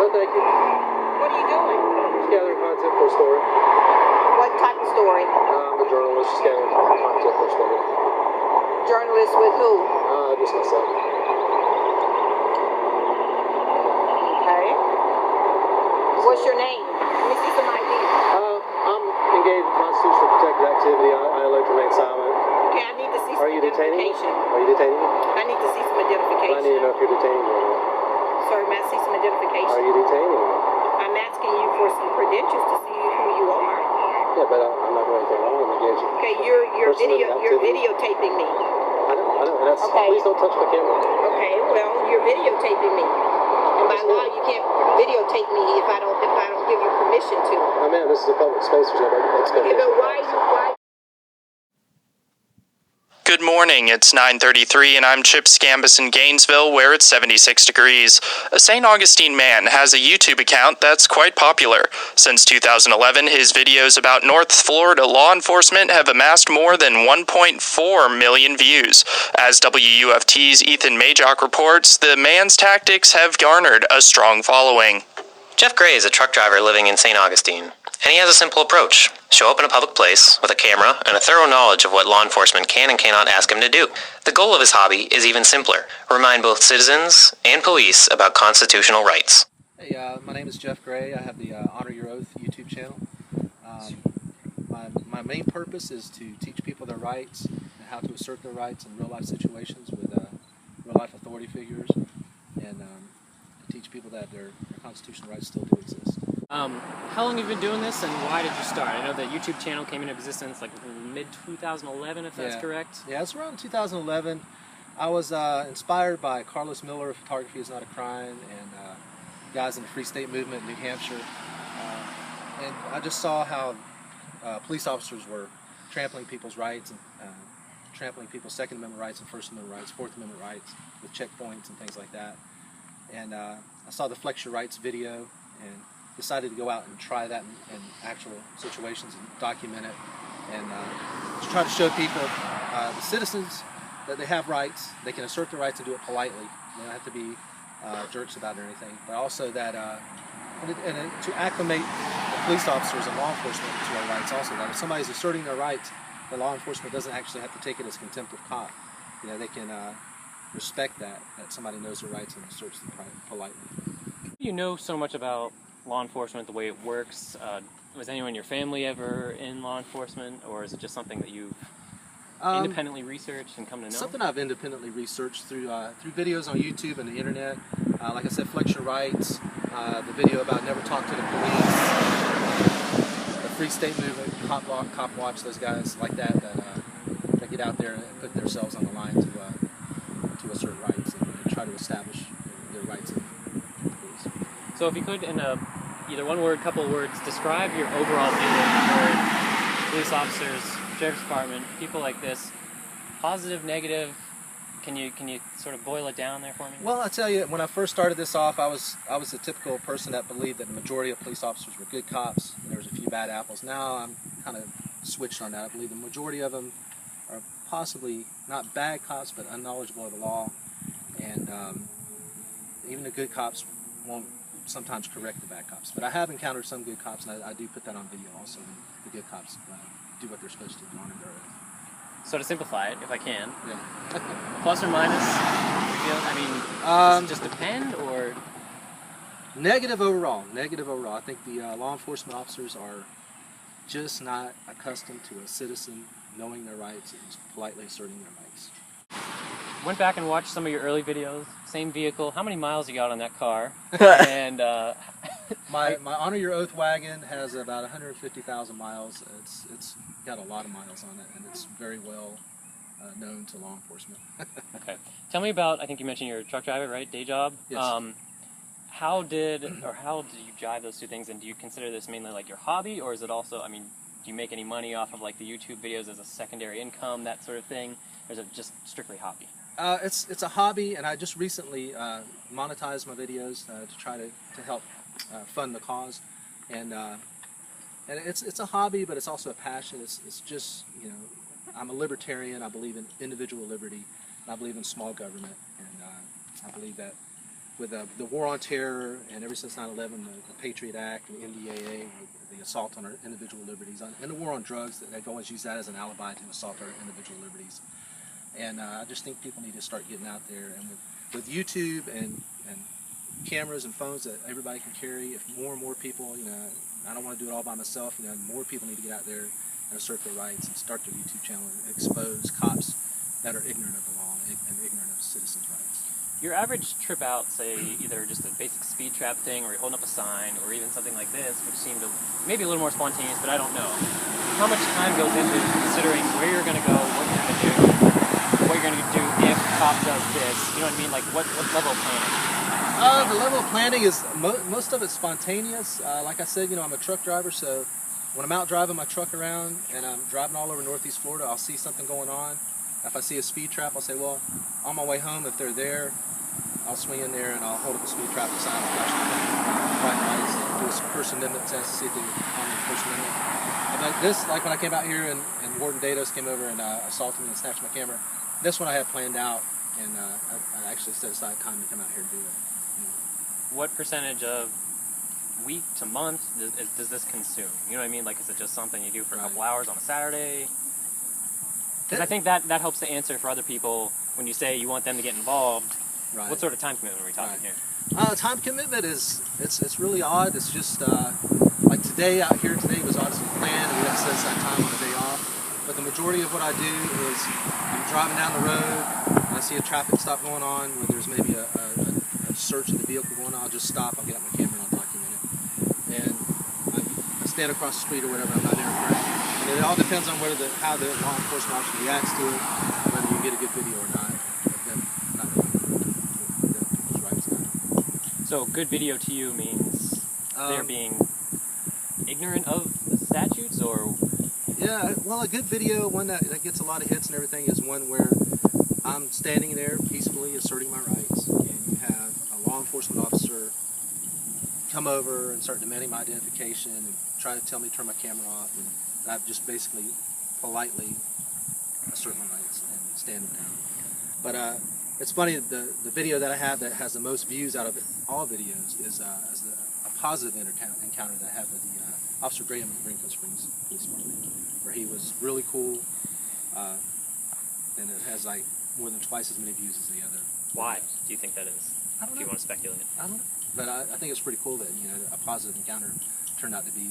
thank you. What are you doing? Just gathering content for a story. What type of story? I'm a journalist, just gathering content for a story. Journalist with who? Just myself. Okay. What's your name? Let me see some ID. I'm engaged in constitutional protected activity. I elect to remain silent. Okay, I need to see some Are you detaining me? identification. Are you detaining me? I need to see some identification. Well, I need to know if you're detaining me or not. Sir, may I see some identification? Are you detaining me? I'm asking you for some credentials to see who you are. Yeah, but I'm not doing anything wrong. I'm engaged. Okay, you're videotaping me. I know. That's, okay. Please don't touch my camera. Okay, well, you're videotaping me. And by law, you can't videotape me if I don't give you permission to. Oh, man, this is a public space. There's no expectation. Okay, but why? Good morning, it's 9:33 and I'm Chip Scambus in Gainesville where it's 76 degrees. A St. Augustine man has a YouTube account that's quite popular. Since 2011, his videos about North Florida law enforcement have amassed more than 1.4 million views. As WUFT's Ethan Magoc reports, the man's tactics have garnered a strong following. Jeff Gray is a truck driver living in St. Augustine, and he has a simple approach. Show up in a public place with a camera and a thorough knowledge of what law enforcement can and cannot ask him to do. The goal of his hobby is even simpler: remind both citizens and police about constitutional rights. Hey, my name is Jeff Gray. I have the Honor Your Oath YouTube channel. My main purpose is to teach people their rights and how to assert their rights in real-life situations with real-life authority figures, and teach people that their constitutional rights still do exist. How long have you been doing this, and why did you start? I know the YouTube channel came into existence like mid-2011, if that's correct. Yeah, it's around 2011. I was inspired by Carlos Miller, Photography is Not a Crime, and guys in the Free State Movement in New Hampshire. And I just saw how police officers were trampling people's rights, and trampling people's Second Amendment rights and First Amendment rights, Fourth Amendment rights, with checkpoints and things like that. And I saw the Flex Your Rights video and decided to go out and try that in actual situations and document it, and to try to show people, the citizens, that they have rights, they can assert their rights and do it politely. They don't have to be jerks about it or anything, but also that to acclimate the police officers and law enforcement to our rights also, that if somebody's asserting their rights, the law enforcement doesn't actually have to take it as contempt of cop. You know, they can respect that somebody knows their rights and asserts them politely. You know so much about law enforcement, the way it works. Was anyone in your family ever in law enforcement, or is it just something that you've independently researched and come to know? Something I've independently researched through videos on YouTube and the internet. Like I said, Flex Your Rights, the video about Never Talk to the Police, the Free State Movement, Cop Watch, those guys like that get out there and put themselves on the line to assert rights and try to establish their rights in police. So if you could, in either one word, couple of words, describe your overall feeling toward police officers, sheriff's department, people like this, positive, negative. Can you sort of boil it down there for me? Well, I tell you, when I first started this off, I was the typical person that believed that the majority of police officers were good cops, and there was a few bad apples. Now I'm kind of switched on that. I believe the majority of them are possibly not bad cops, but unknowledgeable of the law, and even the good cops won't sometimes correct the bad cops. But I have encountered some good cops, and I do put that on video also. The good cops do what they're supposed to do on their oath. So to simplify it, if I can, yeah. Plus or minus, does it just depend, or? Negative overall. I think the law enforcement officers are just not accustomed to a citizen knowing their rights and politely asserting their rights. Went back and watched some of your early videos. Same vehicle. How many miles you got on that car? And my Honor Your Oath wagon has about 150,000 miles. It's got a lot of miles on it, and it's very well known to law enforcement. Okay. Tell me about, I think you mentioned you're a truck driver, right? Day job? Yes. How did you jive those two things, and do you consider this mainly like your hobby, or is it also, do you make any money off of like the YouTube videos as a secondary income, that sort of thing, or is it just strictly hobby? It's a hobby, and I just recently monetized my videos to try to help fund the cause, and it's a hobby, but it's also a passion. It's just, you know, I'm a libertarian. I believe in individual liberty, and I believe in small government, and I believe that with the war on terror, and ever since 9/11, the Patriot Act, and NDAA, the assault on our individual liberties, and the war on drugs, they've always used that as an alibi to assault our individual liberties. And I just think people need to start getting out there, and with YouTube and cameras and phones that everybody can carry, if more and more people, I don't want to do it all by myself, more people need to get out there and assert their rights and start their YouTube channel and expose cops that are ignorant of the law and ignorant of citizens' rights. Your average trip out, say either just a basic speed trap thing, or you're holding up a sign, or even something like this, which seemed to maybe a little more spontaneous, but I don't know. How much time goes into considering where you're going to go, what you're going to do, what you're going to do if a cop does this? You know what I mean? Like what level of planning? The level of planning is most of it's spontaneous. Like I said, I'm a truck driver, so when I'm out driving my truck around and I'm driving all over Northeast Florida, I'll see something going on. If I see a speed trap, I'll say, well, on my way home, if they're there, I'll swing in there and I'll hold up a speed trap sign and flash my bright lights and do a First Amendment test to see if they on the First Amendment. But this, like when I came out here and Warden Dados came over and assaulted me and snatched my camera, this one I had planned out, and I actually set aside time to come out here and do it. What percentage of week to month does this consume? You know what I mean? Like, is it just something you do for a couple hours on a Saturday? Because I think that helps to answer for other people when you say you want them to get involved. Right. What sort of time commitment are we talking here? Time commitment it's really odd. It's just like today out here. Today was obviously planned, and we have to set aside time on the day off. But the majority of what I do is I'm driving down the road and I see a traffic stop going on where there's maybe a search of the vehicle going on. I'll just stop. I'll get out my camera and I'll document it. And I stand across the street or whatever. I'm not interfering. And it all depends on how the law enforcement officer reacts to it, whether you get a good video or not. So good video to you means they're being ignorant of the statutes, or? Yeah, well, a good video, one that gets a lot of hits and everything, is one where I'm standing there peacefully asserting my rights, and you have a law enforcement officer come over and start demanding my identification and try to tell me to turn my camera off, and I've just basically politely assert my rights and stand them down. But it's funny, the video that I have that has the most views out of all videos is a positive encounter that I had with the Officer Graham in Greenfield Springs Police Department, where he was really cool, and it has like more than twice as many views as the other. Why do you think that is? I don't know. Do you want to speculate? I don't know, but I think it's pretty cool that a positive encounter turned out to be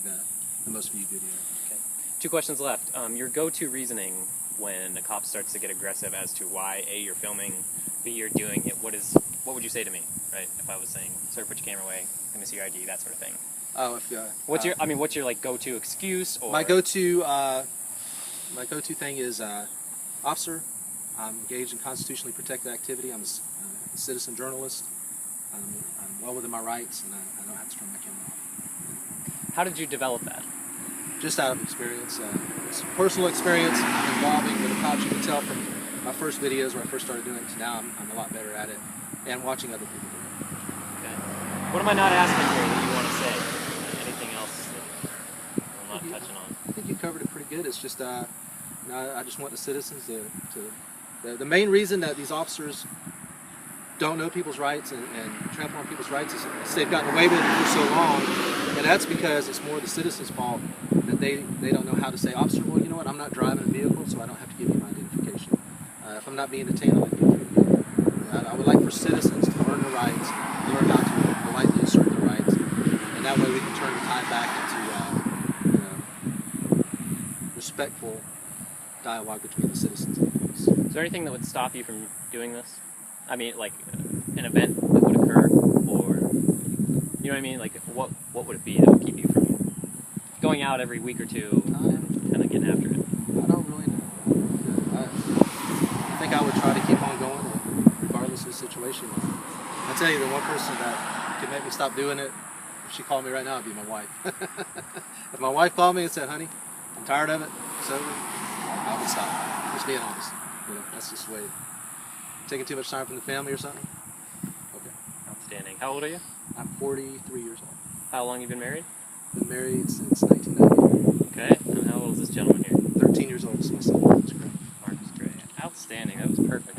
the most viewed video. Okay. 2 questions left. Your go-to reasoning when a cop starts to get aggressive as to why A, you're filming, B, you're doing it, what would you say to me, right? If I was saying, sir, put your camera away, let me see your ID, that sort of thing. Oh, if what's your like go-to excuse? Or my go-to thing is, officer, I'm engaged in constitutionally protected activity. I'm a citizen journalist. I'm well within my rights, and I don't have to turn my camera off. How did you develop that? Just out of experience. It's personal experience involving with the cops. You can tell from my first videos where I first started doing it to now, I'm a lot better at it, and watching other people do it. Okay. What am I not asking here that you want to say? Anything else that I'm not touching on? I think you covered it pretty good. It's just, I just want the citizens the main reason that these officers don't know people's rights and trample on people's rights is they've gotten away with it for so long, and that's because it's more the citizens' fault that they don't know how to say, officer, well, you know what, I'm not driving a vehicle, so I don't have to give you my identification. If I'm not being detained, I'll give you a vehicle. I would like for citizens to learn their rights, learn how to politely assert their rights, and that way we can turn the tide back into respectful dialogue between the citizens and the police. Is there anything that would stop you from doing this? I mean, like an event that would occur, or you know what I mean? Like, what would it be that would keep you from going out every week or two, kind of getting after it? I don't really know. I think I would try to keep on going, regardless of the situation. I tell you, the one person that could make me stop doing it, if she called me right now, it'd be my wife. If my wife called me and said, "Honey, I'm tired of it, it's over," I would stop. Just being honest. That's just the way. Taking too much time from the family or something? Okay. Outstanding. How old are you? I'm 43 years old. How long have you been married? Been married since 1998. Okay. And how old is this gentleman here? 13 years old is my son, Marcus Gray. Marcus Gray. Outstanding. That was perfect.